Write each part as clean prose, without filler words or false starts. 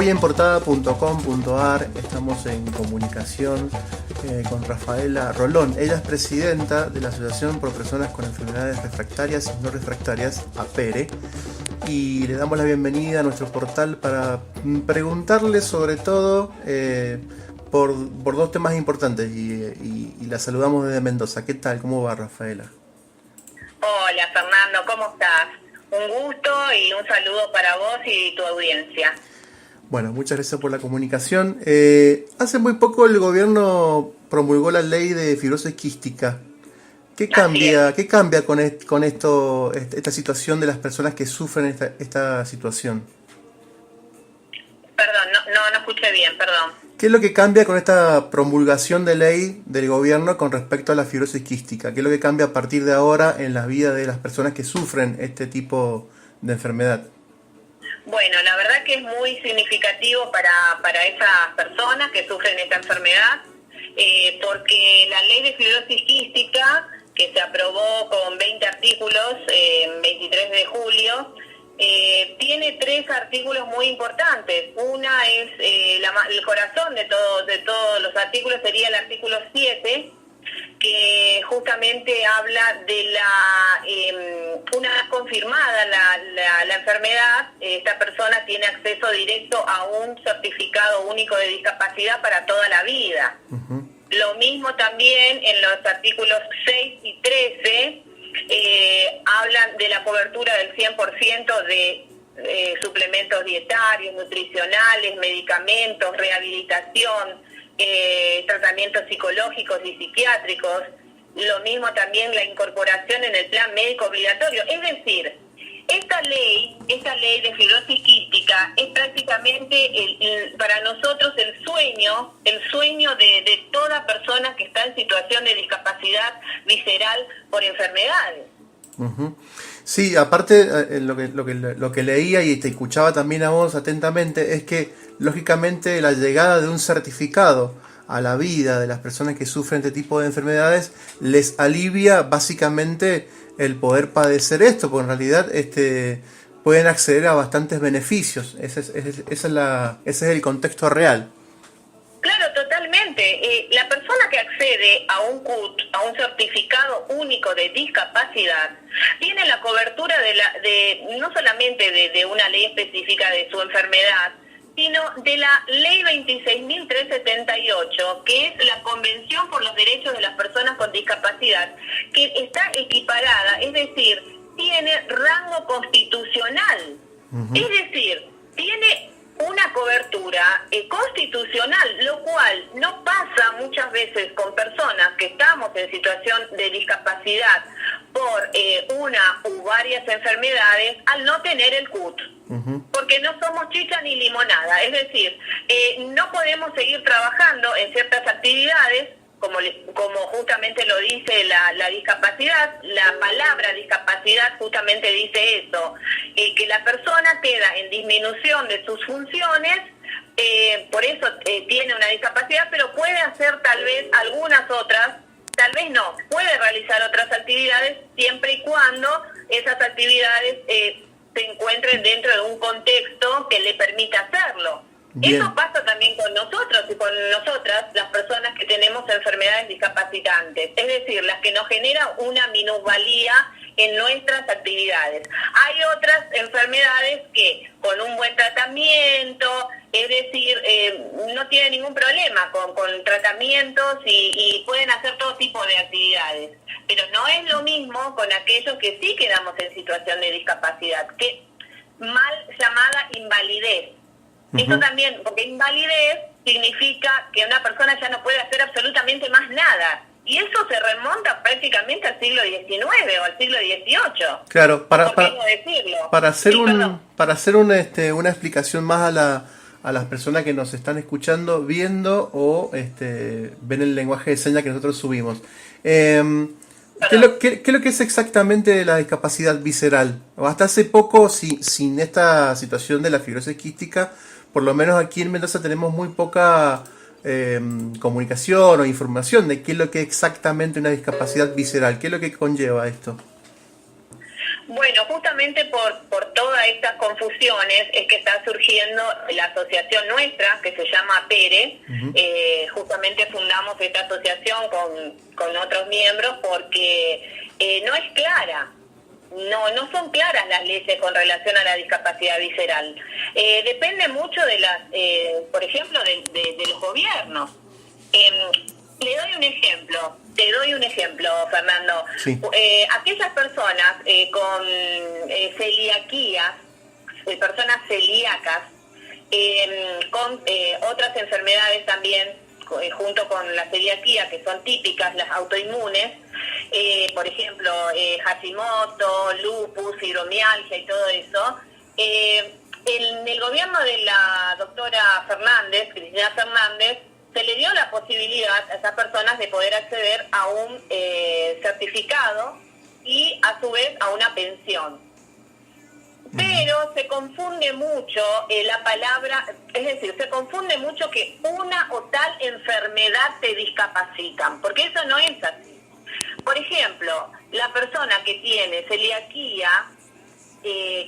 Hoy en portada.com.ar estamos en comunicación con Rafaela Rolón. Ella es presidenta de la Asociación por Personas con Enfermedades Refractarias y No Refractarias, APERE, y le damos la bienvenida a nuestro portal para preguntarle sobre todo por dos temas importantes y la saludamos desde Mendoza. ¿Qué tal? ¿Cómo va, Rafaela? Hola Fernando, ¿cómo estás? Un gusto y un saludo para vos y tu audiencia. Bueno, muchas gracias por la comunicación. Hace muy poco el gobierno promulgó la ley de fibrosis quística. ¿Qué cambia con esta situación de las personas que sufren esta situación? Perdón, no escuché bien, perdón. ¿Qué es lo que cambia con esta promulgación de ley del gobierno con respecto a la fibrosis quística? ¿Qué es lo que cambia a partir de ahora en la vida de las personas que sufren este tipo de enfermedad? Bueno, la verdad que es muy significativo para esas personas que sufren esta enfermedad, porque la ley de fibrosis quística, que se aprobó con 20 artículos en 23 de julio, tiene 3 artículos muy importantes. Una es el corazón de todos los artículos, sería el artículo 7, que justamente habla de una vez confirmada la enfermedad, esta persona tiene acceso directo a un certificado único de discapacidad para toda la vida. Uh-huh. Lo mismo también en los artículos 6 y 13, hablan de la cobertura del 100% de suplementos dietarios, nutricionales, medicamentos, rehabilitación, tratamientos psicológicos y psiquiátricos. Lo mismo también la incorporación en el plan médico obligatorio. Es decir, esta ley de fibrosis quística es prácticamente para nosotros el sueño de toda persona que está en situación de discapacidad visceral por enfermedades. Uh-huh. Sí, aparte lo que leía y te escuchaba también a vos atentamente es que lógicamente la llegada de un certificado a la vida de las personas que sufren este tipo de enfermedades les alivia básicamente el poder padecer esto, porque en realidad pueden acceder a bastantes beneficios. Ese es el contexto real. Claro, totalmente. La persona que accede a un CUT, a un certificado único de discapacidad, tiene la cobertura no solamente de una ley específica de su enfermedad, sino de la ley 26.378, que es la Convención por los Derechos de las Personas con Discapacidad, que está equiparada, es decir, tiene rango constitucional. Uh-huh. Es decir, tiene una cobertura constitucional, lo cual no pasa muchas veces con personas que estamos en situación de discapacidad por una u varias enfermedades al no tener el CUT. Uh-huh. Porque no somos chicha ni limonada, es decir, no podemos seguir trabajando en ciertas actividades, como justamente lo dice la discapacidad. La palabra discapacidad justamente dice eso, que la persona queda en disminución de sus funciones, por eso tiene una discapacidad, pero puede hacer tal vez algunas otras, tal vez no, puede realizar otras actividades siempre y cuando esas actividades se encuentren dentro de un contexto que le permita hacerlo. Bien. Eso pasa también con nosotros y con nosotras, las personas que tenemos enfermedades discapacitantes, es decir, las que nos generan una minusvalía en nuestras actividades. Hay otras enfermedades que con un buen tratamiento, es decir, no tienen ningún problema con tratamientos y pueden hacer todo tipo de actividades. Pero no es lo mismo con aquellos que sí quedamos en situación de discapacidad, que mal llamada invalidez. Uh-huh. Eso también, porque invalidez significa que una persona ya no puede hacer absolutamente más nada. Y eso se remonta prácticamente al siglo XIX o al siglo XVIII. Claro, para hacer sí, una explicación más a las personas que nos están escuchando, viendo o ven el lenguaje de señas que nosotros subimos. ¿Qué es lo que es exactamente la discapacidad visceral? Hasta hace poco, sin esta situación de la fibrosis quística, por lo menos aquí en Mendoza tenemos muy poca comunicación o información de qué es lo que es exactamente una discapacidad visceral. ¿Qué es lo que conlleva esto? Bueno, justamente por todas estas confusiones es que está surgiendo la asociación nuestra, que se llama PERE. Justamente fundamos esta asociación con otros miembros porque no es clara. No son claras las leyes con relación a la discapacidad visceral. Depende mucho de las, por ejemplo, de los gobiernos. Te doy un ejemplo, Fernando. Sí. Aquellas personas con celiaquías, personas celíacas, con otras enfermedades también, junto con la celiaquía, que son típicas, las autoinmunes, por ejemplo, Hashimoto, lupus, fibromialgia y todo eso. En el gobierno de la doctora Fernández, Cristina Fernández, se le dio la posibilidad a esas personas de poder acceder a un certificado y a su vez a una pensión. Pero se confunde mucho la palabra, es decir, se confunde mucho que una o tal enfermedad te discapacitan, porque eso no es así. Por ejemplo, la persona que tiene celiaquía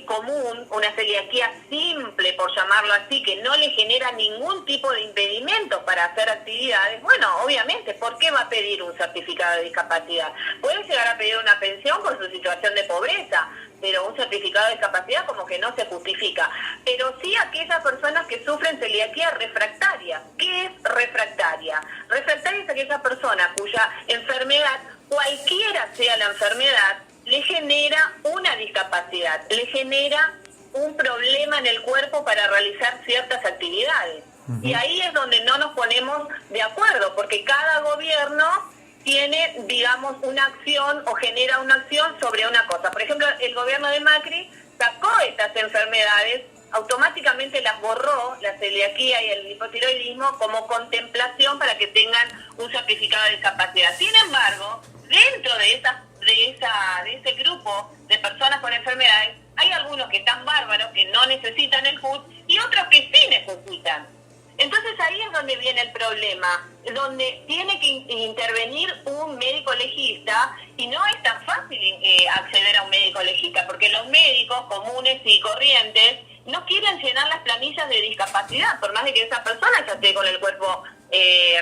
común, una celiaquía simple, por llamarlo así, que no le genera ningún tipo de impedimento para hacer actividades, bueno, obviamente, ¿por qué va a pedir un certificado de discapacidad? Puede llegar a pedir una pensión por su situación de pobreza, pero un certificado de discapacidad como que no se justifica. Pero sí aquellas personas que sufren celiaquía refractaria. ¿Qué es refractaria? Refractaria es aquella persona cuya enfermedad, cualquiera sea la enfermedad, le genera una discapacidad, le genera un problema en el cuerpo para realizar ciertas actividades. Y ahí es donde no nos ponemos de acuerdo, porque cada gobierno tiene, digamos, una acción o genera una acción sobre una cosa. Por ejemplo, el gobierno de Macri sacó estas enfermedades, automáticamente las borró, la celiaquía y el hipotiroidismo, como contemplación para que tengan un certificado de discapacidad. Sin embargo, dentro de ese grupo de personas con enfermedades, hay algunos que están bárbaros, que no necesitan el HUD, y otros que sí necesitan. Entonces ahí es donde viene el problema, donde tiene que intervenir un médico legista, y no es tan fácil acceder a un médico legista, porque los médicos comunes y corrientes no quieren llenar las planillas de discapacidad, por más de que esa persona ya esté con el cuerpo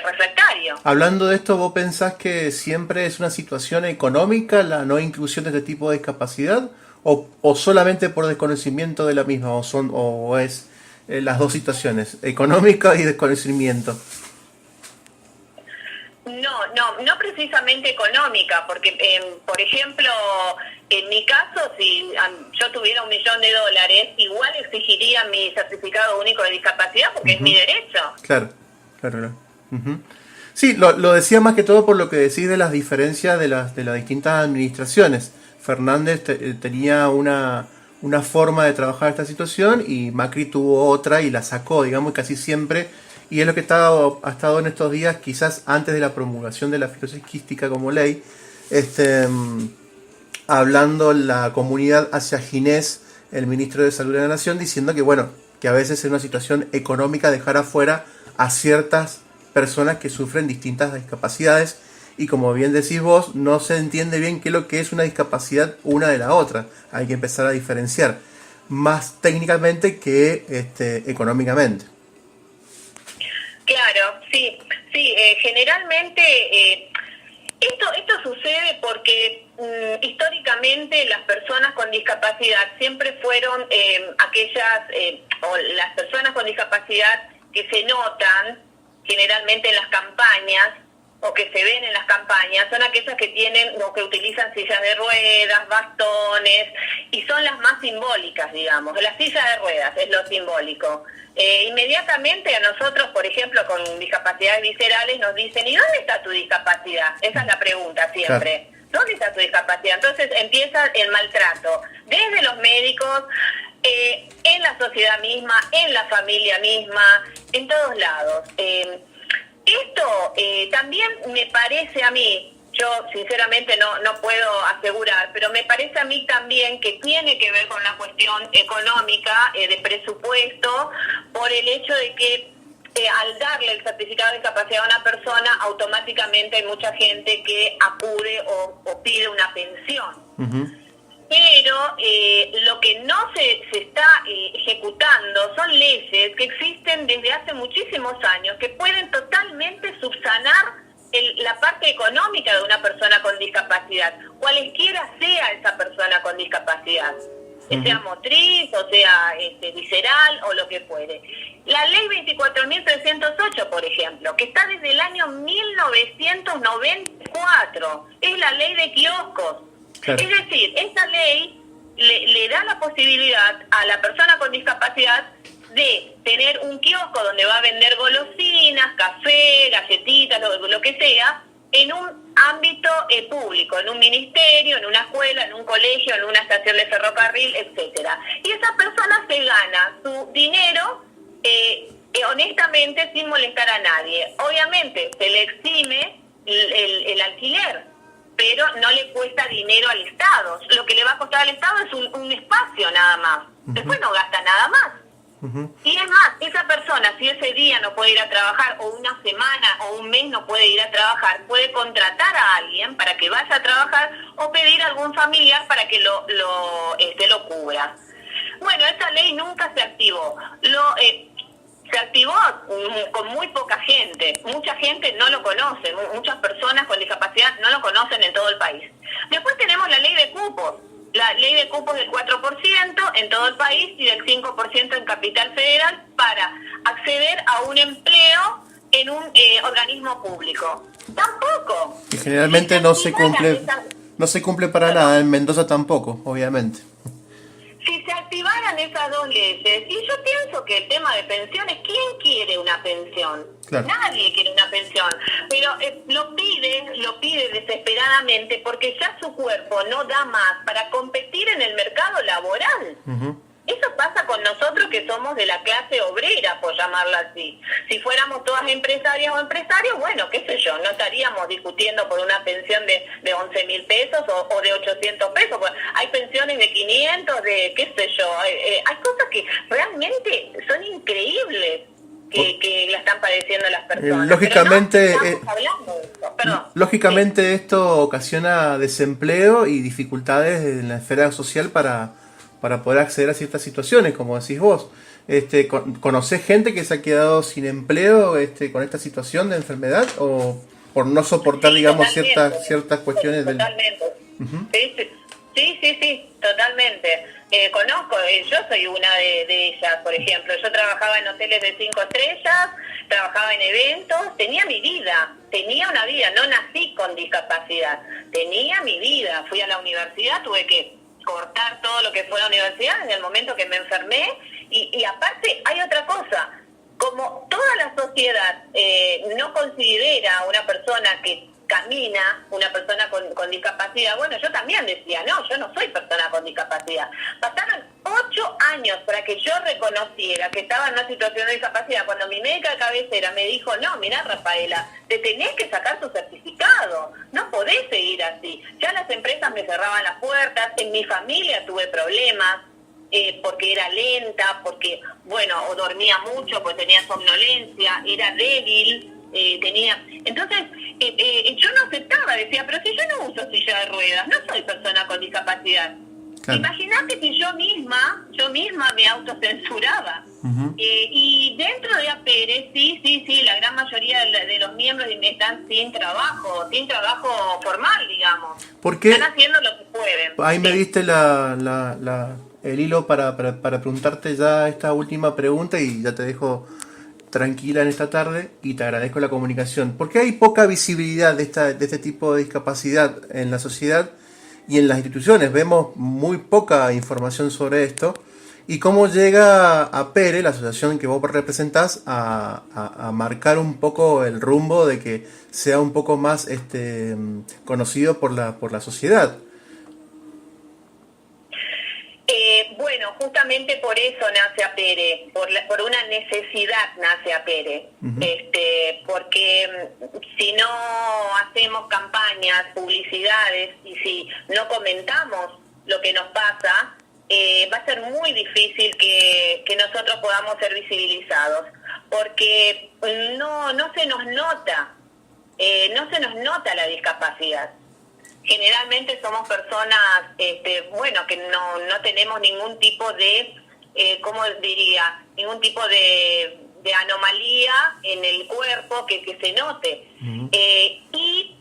refractario. Hablando de esto, ¿vos pensás que siempre es una situación económica la no inclusión de este tipo de discapacidad? ¿O solamente por desconocimiento de la misma? ¿O es las dos situaciones, económica y desconocimiento? No precisamente económica, porque, por ejemplo, en mi caso, si yo tuviera $1 millón, igual exigiría mi certificado único de discapacidad, porque es mi derecho. Claro. Sí, lo decía más que todo por lo que decís de las diferencias de las distintas administraciones. Fernández tenía una forma de trabajar esta situación y Macri tuvo otra y la sacó, digamos, casi siempre. Y es lo que ha estado en estos días, quizás antes de la promulgación de la fibrosis quística como ley, hablando la comunidad hacia Ginés, el ministro de Salud de la Nación, diciendo que, bueno, que a veces es una situación económica dejar afuera a ciertas personas que sufren distintas discapacidades, y como bien decís vos, no se entiende bien qué es lo que es una discapacidad una de la otra. Hay que empezar a diferenciar más técnicamente que económicamente. Claro, sí, generalmente esto sucede porque históricamente las personas con discapacidad siempre fueron aquellas, o las personas con discapacidad que se notan generalmente en las campañas, o que se ven en las campañas, son aquellas que tienen o que utilizan sillas de ruedas, bastones, y son las más simbólicas, digamos. La silla de ruedas es lo simbólico. Inmediatamente a nosotros, por ejemplo, con discapacidades viscerales, nos dicen, ¿y dónde está tu discapacidad? Esa es la pregunta siempre. Claro. ¿Dónde está tu discapacidad? Entonces empieza el maltrato, desde los médicos, en la sociedad misma, en la familia misma, en todos lados. Esto también me parece a mí, yo sinceramente no puedo asegurar, pero me parece a mí también que tiene que ver con la cuestión económica, de presupuesto, por el hecho de que al darle el certificado de discapacidad a una persona, automáticamente hay mucha gente que acude o pide una pensión. pero lo que no se está ejecutando son leyes que existen desde hace muchísimos años, que pueden totalmente subsanar la parte económica de una persona con discapacidad, cualesquiera sea esa persona con discapacidad, sea motriz, o sea visceral, o lo que fuere. La ley 24.308, por ejemplo, que está desde el año 1994, es la ley de kioscos. Claro. Es decir, esta ley le da la posibilidad a la persona con discapacidad de tener un kiosco donde va a vender golosinas, café, galletitas, lo que sea, en un ámbito público, en un ministerio, en una escuela, en un colegio, en una estación de ferrocarril, etcétera. Y esa persona se gana su dinero honestamente, sin molestar a nadie. Obviamente se le exime el alquiler, pero no le cuesta dinero al Estado. Lo que le va a costar al Estado es un espacio nada más. Después no gasta nada más. Y es más, esa persona, si ese día no puede ir a trabajar, o una semana o un mes no puede ir a trabajar, puede contratar a alguien para que vaya a trabajar o pedir a algún familiar para que lo cubra. Bueno, esta ley nunca se activó. Se activó con muy poca gente. Mucha gente no lo conoce. Muchas personas con discapacidad no lo conocen en todo el país. Después tenemos la ley de cupos. La ley de cupos del 4% en todo el país y del 5% en Capital Federal para acceder a un empleo en un organismo público. Tampoco. Y generalmente no se cumple para nada, en Mendoza tampoco, obviamente. Si se activaran esas dos leyes, y yo pienso que el tema de pensiones, ¿quién quiere una pensión? Claro. Nadie quiere una pensión, pero lo pide desesperadamente porque ya su cuerpo no da más para competir en el mercado laboral. Eso pasa con nosotros que somos de la clase obrera, por llamarla así. Si fuéramos todas empresarias o empresarios, bueno, qué sé yo, no estaríamos discutiendo por una pensión de 11.000 pesos o de 800 pesos. Hay pensiones de 500, de qué sé yo. Hay cosas que realmente son increíbles que la están padeciendo las personas. Lógicamente esto ocasiona desempleo y dificultades en la esfera social para poder acceder a ciertas situaciones, como decís vos. ¿Conocés gente que se ha quedado sin empleo con esta situación de enfermedad o por no soportar, digamos, ciertas cuestiones totalmente. Sí, totalmente. Conozco, yo soy una de ellas, por ejemplo. Yo trabajaba en hoteles de 5 estrellas, trabajaba en eventos, tenía mi vida, tenía una vida, no nací con discapacidad, tenía mi vida, fui a la universidad, tuve que cortar todo lo que fue la universidad en el momento que me enfermé y aparte hay otra cosa, como toda la sociedad no considera a una persona que camina, una persona con discapacidad, bueno, yo también decía, no, yo no soy persona con discapacidad. Pasaron 8 años para que yo reconociera que estaba en una situación de discapacidad, cuando mi médica de cabecera me dijo, no, mirá, Rafaela, te tenés que sacar tu certificado, no podés seguir así. Ya las empresas me cerraban las puertas, en mi familia tuve problemas, porque era lenta, porque, bueno, o dormía mucho, porque tenía somnolencia, era débil, entonces yo no aceptaba, decía, pero si yo no uso silla de ruedas, no soy persona con discapacidad. Claro. Imagínate que yo misma me autocensuraba. Y dentro de APERE, sí, la gran mayoría de los miembros están sin trabajo formal, digamos. ¿Por qué? Están haciendo lo que pueden. Ahí me diste el hilo para preguntarte ya esta última pregunta y ya te dejo tranquila en esta tarde y te agradezco la comunicación. ¿Por qué hay poca visibilidad de este tipo de discapacidad en la sociedad y en las instituciones? Vemos muy poca información sobre esto. ¿Y cómo llega APERE, la asociación que vos representás, a marcar un poco el rumbo de que sea un poco más conocido por la sociedad? Bueno, justamente por eso nace APERE, por una necesidad nace APERE, porque si no hacemos campañas, publicidades y si no comentamos lo que nos pasa, va a ser muy difícil que nosotros podamos ser visibilizados, porque no se nos nota la discapacidad. generalmente somos personas, bueno, que no tenemos ningún tipo de, ¿cómo diría? Ningún tipo de anomalía en el cuerpo que se note. Y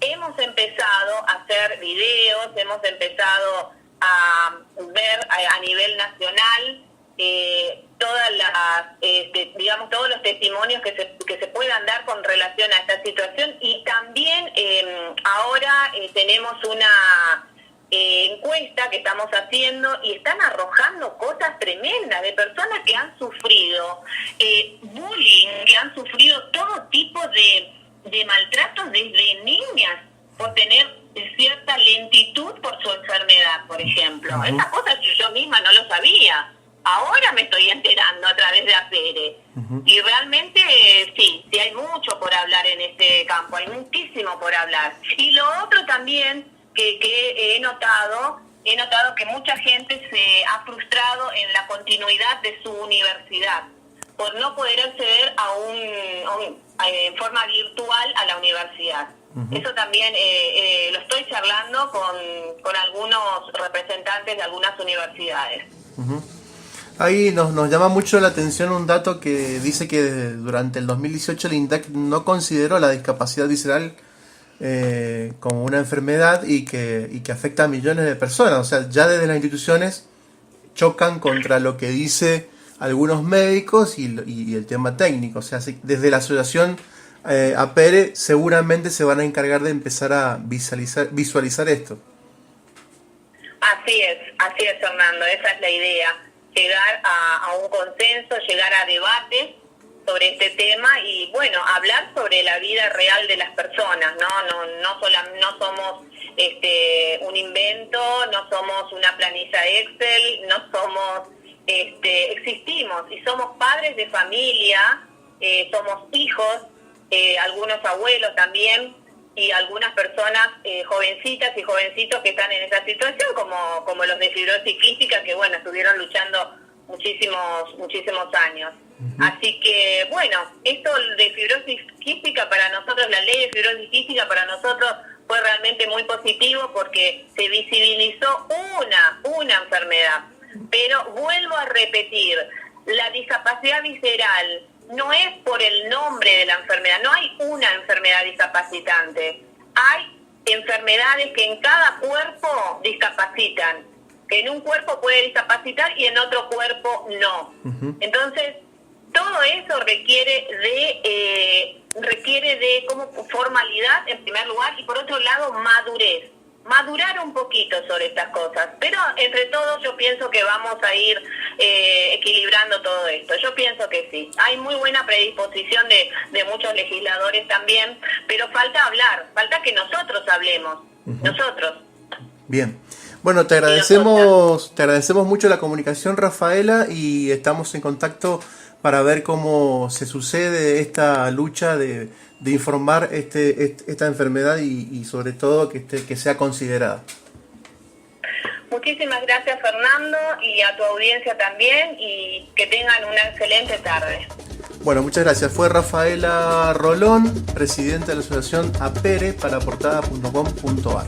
hemos empezado a hacer videos, hemos empezado a ver a nivel nacional todas las, digamos, todos los testimonios que se puedan dar con relación a esta situación, y también ahora tenemos una encuesta que estamos haciendo y están arrojando cosas tremendas de personas que han sufrido bullying, que han sufrido todo tipo de maltratos desde niñas por tener cierta lentitud por su enfermedad, por ejemplo. Esas cosas yo misma no lo sabía. Ahora me estoy enterando a través de APERE. Y realmente sí hay mucho por hablar en este campo, hay muchísimo por hablar. Y lo otro también que he notado que mucha gente se ha frustrado en la continuidad de su universidad por no poder acceder en forma virtual a la universidad. Eso también lo estoy charlando con algunos representantes de algunas universidades. Ahí nos llama mucho la atención un dato que dice que durante el 2018 el INDEC no consideró la discapacidad visceral como una enfermedad y que afecta a millones de personas. O sea, ya desde las instituciones chocan contra lo que dice algunos médicos y el tema técnico. O sea, desde la asociación APERE seguramente se van a encargar de empezar a visualizar esto. Así es, Fernando, esa es la idea. Llegar a un consenso, llegar a debates sobre este tema y, bueno, hablar sobre la vida real de las personas, no somos un invento, no somos una planilla Excel, no somos, existimos y somos padres de familia, somos hijos, algunos abuelos también, y algunas personas jovencitas y jovencitos que están en esa situación, como los de fibrosis quística, que bueno, estuvieron luchando muchísimos años. Así que bueno, esto de fibrosis quística para nosotros, la ley de fibrosis quística para nosotros fue realmente muy positivo porque se visibilizó una enfermedad. Pero vuelvo a repetir, la discapacidad visceral no es por el nombre de la enfermedad, no hay una enfermedad discapacitante. Hay enfermedades que en cada cuerpo discapacitan, que en un cuerpo puede discapacitar y en otro cuerpo no. Entonces, todo eso requiere de como formalidad en primer lugar y por otro lado madurez. Madurar un poquito sobre estas cosas, pero entre todos yo pienso que vamos a ir equilibrando todo esto. Yo pienso que sí. Hay muy buena predisposición de muchos legisladores también, pero falta hablar, falta que nosotros hablemos, nosotros. Bien. Bueno, te agradecemos mucho la comunicación, Rafaela, y estamos en contacto para ver cómo se sucede esta lucha de informar esta enfermedad y sobre todo que sea considerada. Muchísimas gracias, Fernando, y a tu audiencia también, y que tengan una excelente tarde. Bueno, muchas gracias. Fue Rafaela Rolón, presidenta de la asociación APERE para portada.com.ar.